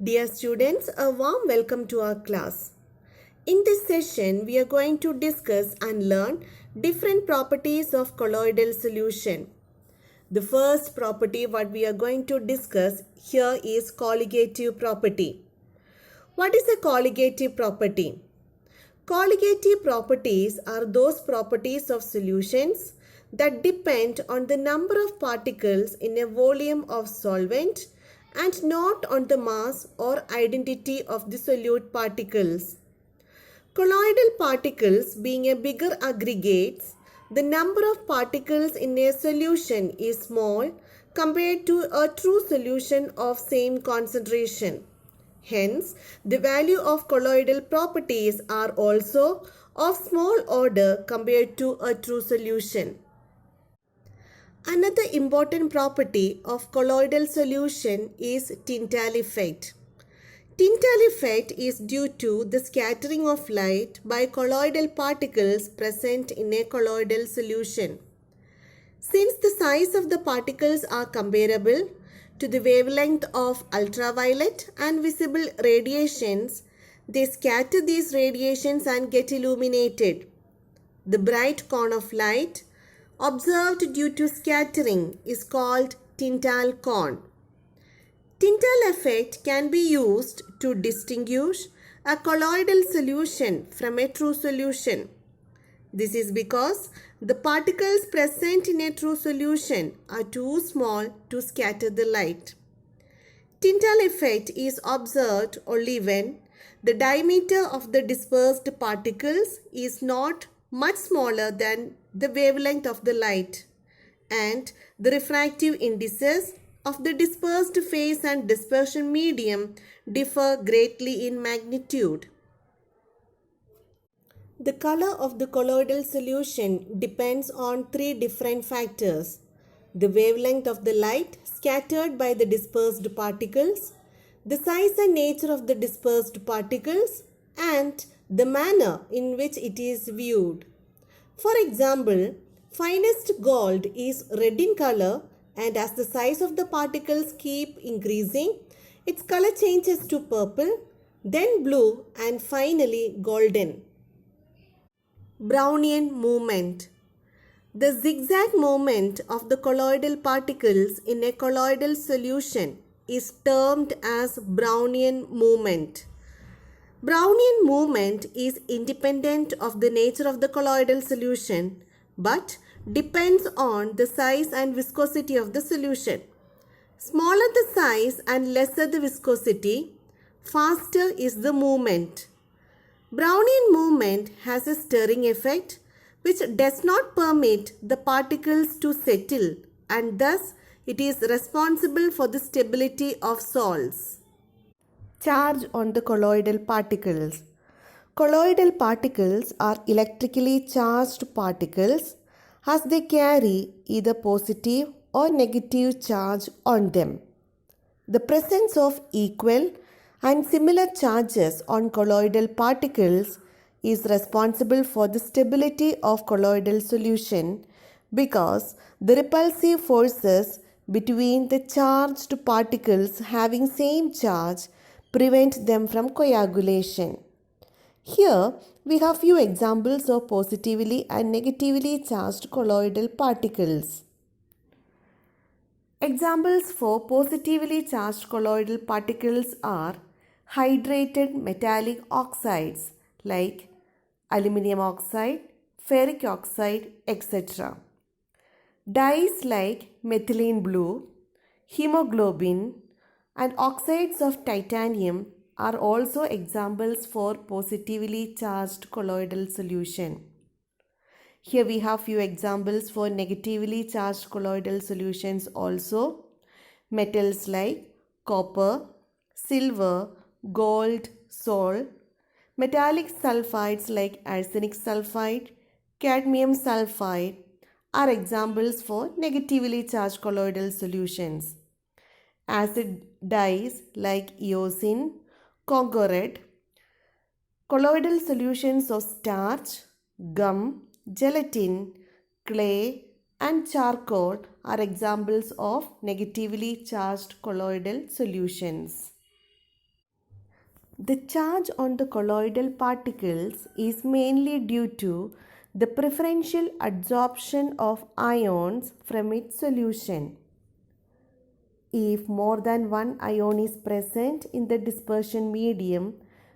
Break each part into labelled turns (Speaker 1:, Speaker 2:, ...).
Speaker 1: Dear students, a warm welcome to our class. In this session, we are going to discuss and learn different properties of colloidal solution. The first property what we are going to discuss here is colligative property. What is a colligative property? Colligative properties are those properties of solutions that depend on the number of particles in a volume of solvent and not on the mass or identity of the solute particles. Colloidal particles being a bigger aggregates, the number of particles in a solution is small compared to a true solution of same concentration. Hence, the value of colloidal properties are also of small order compared to a true solution. Another important property of colloidal solution is Tyndall effect. Tyndall effect is due to the scattering of light by colloidal particles present in a colloidal solution. Since the size of the particles are comparable to the wavelength of ultraviolet and visible radiations, they scatter these radiations and get illuminated. The bright cone of light observed due to scattering is called Tyndall cone. Tyndall effect can be used to distinguish a colloidal solution from a true solution. This is because the particles present in a true solution are too small to scatter the light. Tyndall effect is observed only when the diameter of the dispersed particles is not much smaller than the wavelength of the light, and the refractive indices of the dispersed phase and dispersion medium differ greatly in magnitude. The color of the colloidal solution depends on three different factors: the wavelength of the light scattered by the dispersed particles, the size and nature of the dispersed particles, and the manner in which it is viewed. For example, finest gold is red in color, and as the size of the particles keep increasing, its color changes to purple, then blue, and finally golden. Brownian movement. The zigzag movement of the colloidal particles in a colloidal solution is termed as Brownian movement. Brownian movement is independent of the nature of the colloidal solution but depends on the size and viscosity of the solution. Smaller the size and lesser the viscosity, faster is the movement. Brownian movement has a stirring effect which does not permit the particles to settle, and thus it is responsible for the stability of salts. Charge on the colloidal particles. Colloidal particles are electrically charged particles as they carry either positive or negative charge on them. The presence of equal and similar charges on colloidal particles is responsible for the stability of colloidal solution because the repulsive forces between the charged particles having same charge prevent them from coagulation. Here we have few examples of positively and negatively charged colloidal particles. Examples for positively charged colloidal particles are hydrated metallic oxides like aluminum oxide, ferric oxide, etc. Dyes like methylene blue, hemoglobin, and oxides of titanium are also examples for positively charged colloidal solution. Here we have few examples for negatively charged colloidal solutions also. Metals like copper, silver, gold, salt. Metallic sulfides like arsenic sulfide, cadmium sulfide are examples for negatively charged colloidal solutions. Acid dyes like eosin, Congo red. Colloidal solutions of starch, gum, gelatin, clay, and charcoal are examples of negatively charged colloidal solutions. The charge on the colloidal particles is mainly due to the preferential adsorption of ions from its solution. If more than one ion is present in the dispersion medium,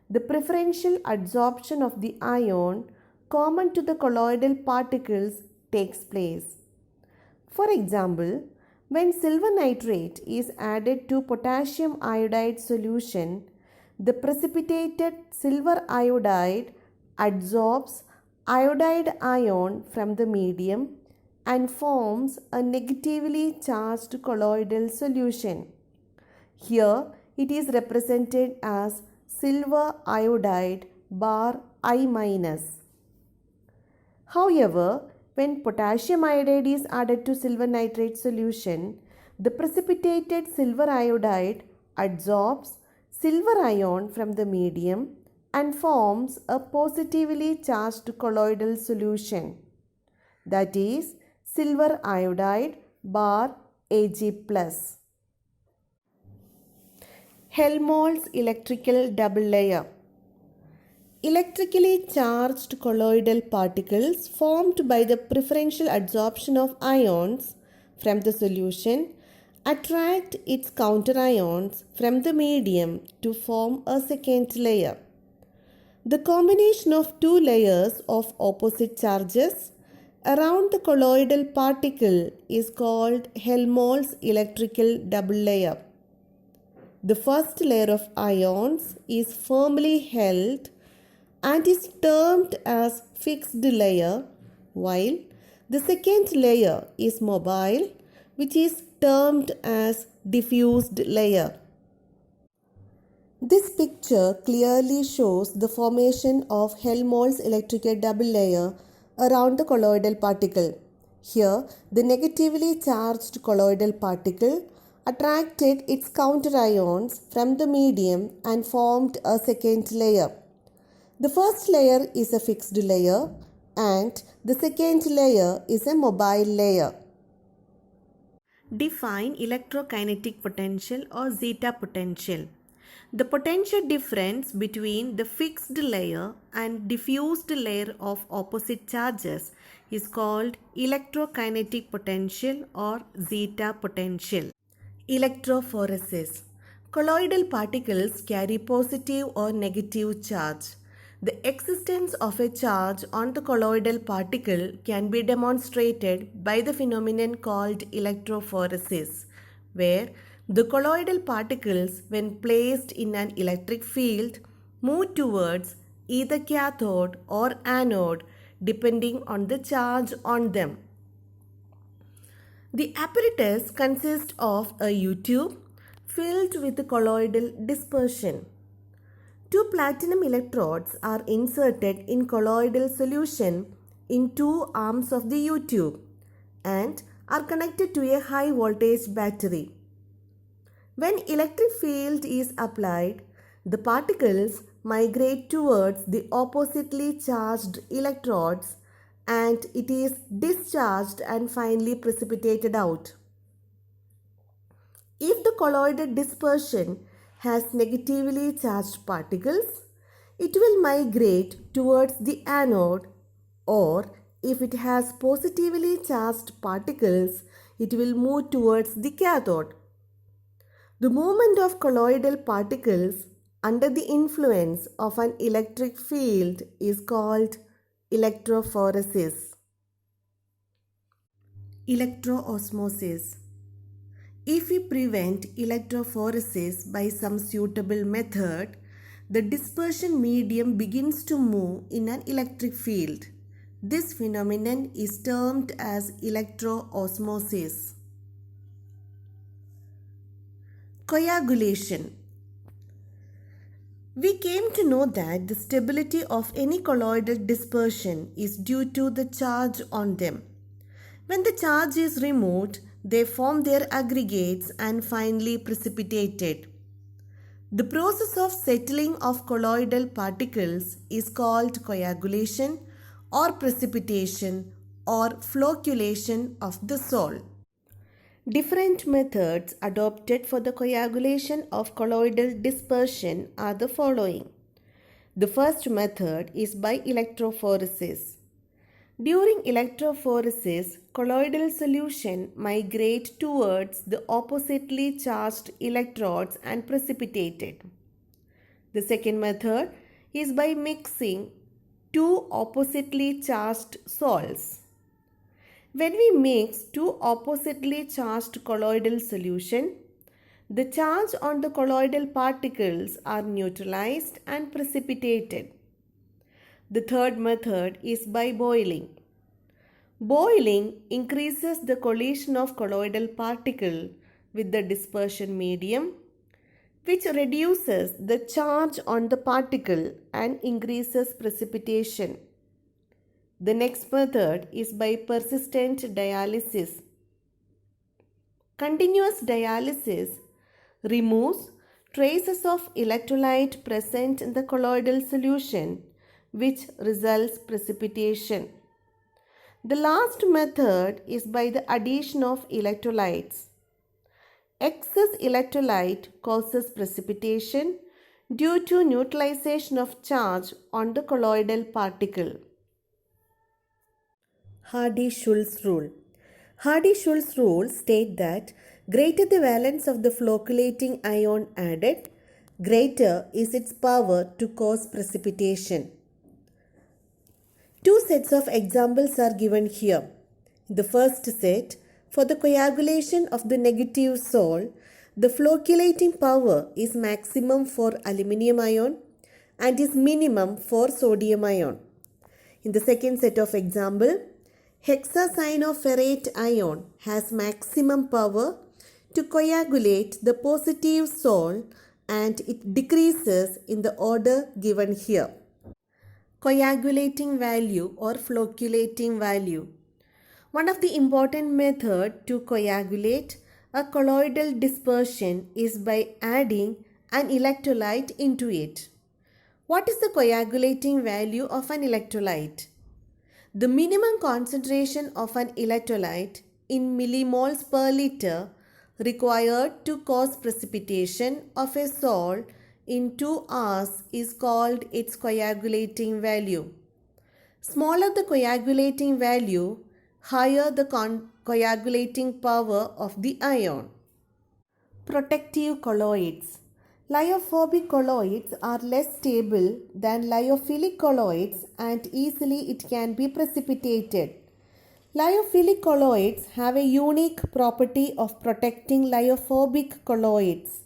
Speaker 1: the preferential adsorption of the ion common to the colloidal particles takes place. For example, when silver nitrate is added to potassium iodide solution, the precipitated silver iodide adsorbs iodide ion from the medium and forms a negatively charged colloidal solution. Here it is represented as silver iodide bar I minus. However, when potassium iodide is added to silver nitrate solution, the precipitated silver iodide adsorbs silver ion from the medium and forms a positively charged colloidal solution, that is silver iodide bar Ag+. Helmholtz electrical double layer. Electrically charged colloidal particles formed by the preferential adsorption of ions from the solution attract its counterions from the medium to form a second layer. The combination of two layers of opposite charges around the colloidal particle is called Helmholtz electrical double layer. The first layer of ions is firmly held and is termed as fixed layer, while the second layer is mobile, which is termed as diffused layer. This picture clearly shows the formation of Helmholtz electrical double layer around the colloidal particle. Here, the negatively charged colloidal particle attracted its counterions from the medium and formed a second layer. The first layer is a fixed layer and the second layer is a mobile layer. Define electrokinetic potential or zeta potential. The potential difference between the fixed layer and diffused layer of opposite charges is called electrokinetic potential or zeta potential. Electrophoresis. Colloidal particles carry positive or negative charge. The existence of a charge on the colloidal particle can be demonstrated by the phenomenon called electrophoresis, where the colloidal particles, when placed in an electric field, move towards either cathode or anode depending on the charge on them. The apparatus consists of a U-tube filled with colloidal dispersion. Two platinum electrodes are inserted in colloidal solution in two arms of the U-tube and are connected to a high voltage battery. When electric field is applied, the particles migrate towards the oppositely charged electrodes and it is discharged and finally precipitated out. If the colloidal dispersion has negatively charged particles, it will migrate towards the anode, or if it has positively charged particles, it will move towards the cathode. The movement of colloidal particles under the influence of an electric field is called electrophoresis. Electroosmosis. If we prevent electrophoresis by some suitable method, the dispersion medium begins to move in an electric field. This phenomenon is termed as electroosmosis. Coagulation. We came to know that the stability of any colloidal dispersion is due to the charge on them. When the charge is removed, they form their aggregates and finally precipitated. The process of settling of colloidal particles is called coagulation or precipitation or flocculation of the sol. Different methods adopted for the coagulation of colloidal dispersion are the following. The first method is by electrophoresis. During electrophoresis, colloidal solution migrate towards the oppositely charged electrodes and precipitated. The second method is by mixing two oppositely charged salts. When we mix two oppositely charged colloidal solution, the charge on the colloidal particles are neutralized and precipitated. The third method is by boiling. Boiling increases the collision of colloidal particle with the dispersion medium, which reduces the charge on the particle and increases precipitation. The next method is by persistent dialysis. Continuous dialysis removes traces of electrolyte present in the colloidal solution, which results precipitation. The last method is by the addition of electrolytes. Excess electrolyte causes precipitation due to neutralization of charge on the colloidal particle. Hardy-Schulze rule. Hardy-Schulze rule states that greater the valence of the flocculating ion added, greater is its power to cause precipitation. Two sets of examples are given here. In the first set, for the coagulation of the negative sol, the flocculating power is maximum for aluminium ion and is minimum for sodium ion. In the second set of example, hexacyanoferrate ion has maximum power to coagulate the positive sol and it decreases in the order given here. Coagulating value or flocculating value. One of the important methods to coagulate a colloidal dispersion is by adding an electrolyte into it. What is the coagulating value of an electrolyte? The minimum concentration of an electrolyte in millimoles per liter required to cause precipitation of a salt in 2 hours is called its coagulating value. Smaller the coagulating value, higher the coagulating power of the ion. Protective colloids. Lyophobic colloids are less stable than lyophilic colloids and easily it can be precipitated. Lyophilic colloids have a unique property of protecting lyophobic colloids.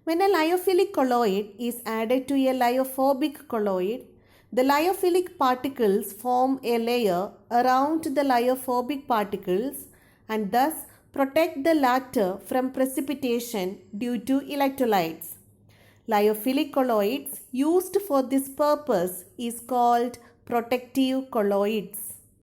Speaker 1: When a lyophilic colloid is added to a lyophobic colloid, the lyophilic particles form a layer around the lyophobic particles and thus protect the latter from precipitation due to electrolytes. Lyophilic colloids used for this purpose is called protective colloids.